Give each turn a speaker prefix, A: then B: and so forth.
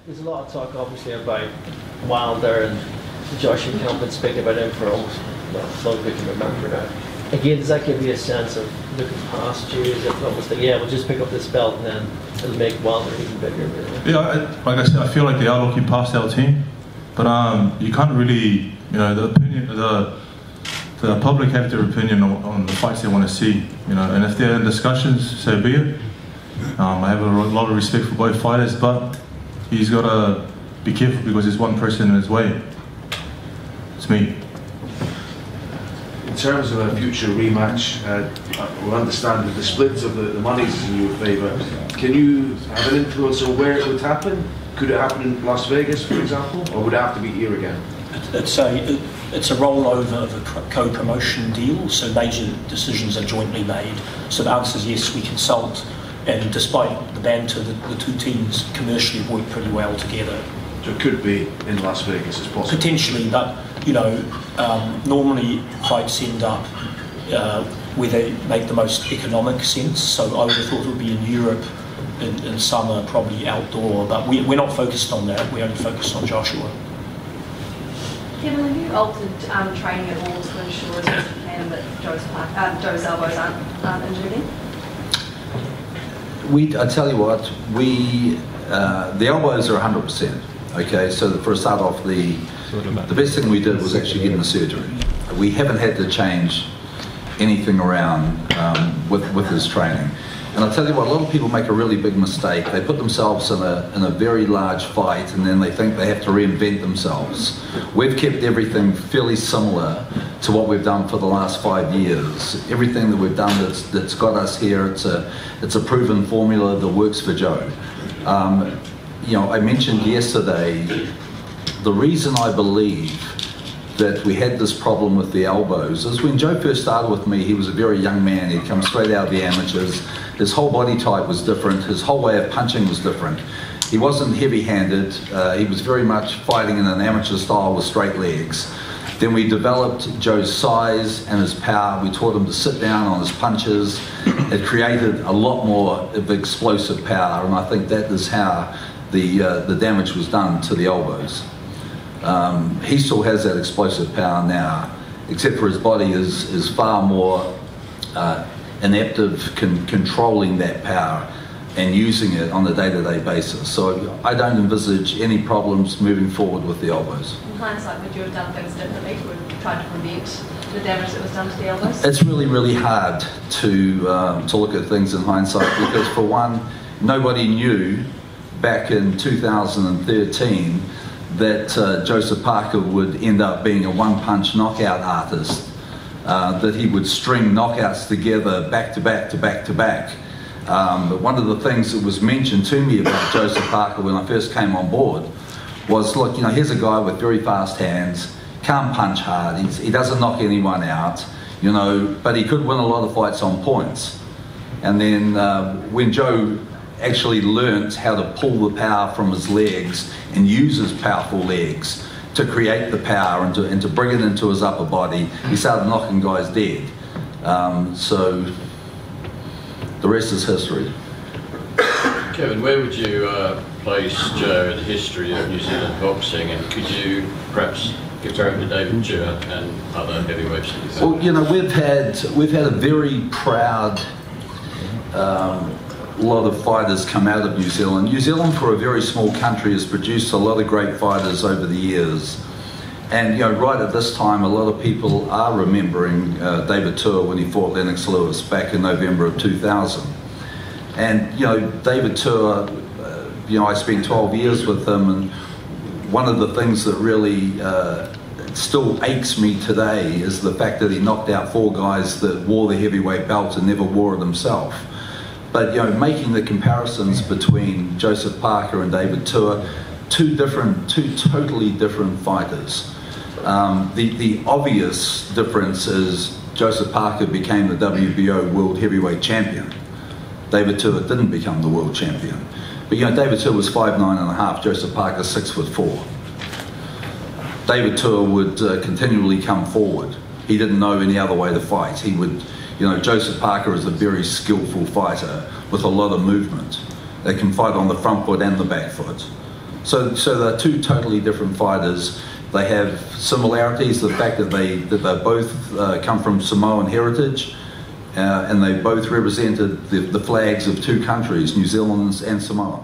A: There's a lot of talk, obviously, about Wilder, and Joshua Campbell been speaking about him for almost, well, as long as we can remember now. Again, does that give you a sense of looking past you? Is it almost like, yeah, we'll just pick up this belt and then it'll make Wilder even bigger? Really?
B: Yeah, like I said, I feel like they are looking past our team, but you can't really, the opinion, the public have their opinion on the fights they want to see, and if they're in discussions, so be it. I have a lot of respect for both fighters, but he's got to be careful because there's one person in his way. It's me.
C: In terms of a future rematch, we understand that the split of the monies is in your favour. Can you have an influence on where it would happen? Could it happen in Las Vegas, for example, or would it have to be here again?
D: It's a rollover of a co-promotion deal, so major decisions are jointly made. So the answer is yes, we consult, and despite the banter, the two teams commercially work pretty well together.
C: So it could be in Las Vegas as possible?
D: Potentially, but normally fights end up where they make the most economic sense, so I would have thought it would be in Europe in summer, probably outdoor, but we're not focused on that, we're only focused on Joshua.
E: Kevin, have you altered training at all to ensure as best you can that Joe's elbows aren't injured again?
F: I tell you what, the elbows are 100%. Okay, so for a start off, the best thing we did was actually getting the surgery. We haven't had to change anything around with his training. And I'll tell you what, a lot of people make a really big mistake. They put themselves in a very large fight and then they think they have to reinvent themselves. We've kept everything fairly similar to what we've done for the last 5 years. Everything that we've done that's got us here, it's a proven formula that works for Joe. I mentioned yesterday, the reason I believe that we had this problem with the elbows is when Joe first started with me, he was a very young man. He'd come straight out of the amateurs. His whole body type was different. His whole way of punching was different. He wasn't heavy-handed. He was very much fighting in an amateur style with straight legs. Then we developed Joe's size and his power. We taught him to sit down on his punches. It created a lot more of explosive power, and I think that is how the damage was done to the elbows. He still has that explosive power now, except for his body is far more inept of controlling that power and using it on a day-to-day basis. So I don't envisage any problems moving forward with the elbows.
E: In hindsight, would you have done things differently? Would you try to prevent the damage that was done to the elbows?
F: It's really, really hard to look at things in hindsight because, for one, nobody knew back in 2013 that Joseph Parker would end up being a one-punch knockout artist, that he would string knockouts together back to back to back to back. But one of the things that was mentioned to me about Joseph Parker when I first came on board was, look, here's a guy with very fast hands, can't punch hard, he doesn't knock anyone out, but he could win a lot of fights on points. And then when Joe actually learnt how to pull the power from his legs and use his powerful legs to create the power and to bring it into his upper body, he started knocking guys dead. So the rest is history.
G: Kevin, where would you place Joe in the history of New Zealand boxing, and could you perhaps compare him to David Tua and other heavyweights?
F: Well, we've had a very proud lot of fighters come out of New Zealand. New Zealand, for a very small country, has produced a lot of great fighters over the years. And right at this time, a lot of people are remembering David Tua when he fought Lennox Lewis back in November of 2000. And David Tua, I spent 12 years with him, and one of the things that really still aches me today is the fact that he knocked out 4 guys that wore the heavyweight belt and never wore it himself. But making the comparisons between Joseph Parker and David Tua, two totally different fighters. The obvious difference is Joseph Parker became the WBO World Heavyweight Champion. David Tua didn't become the world champion. But David Tua was 5'9½", Joseph Parker 6'4". David Tua would continually come forward. He didn't know any other way to fight. He would. Joseph Parker is a very skillful fighter with a lot of movement. They can fight on the front foot and the back foot. So they're two totally different fighters. They have similarities, the fact that they both come from Samoan heritage, and they both represented the flags of two countries, New Zealand and Samoa.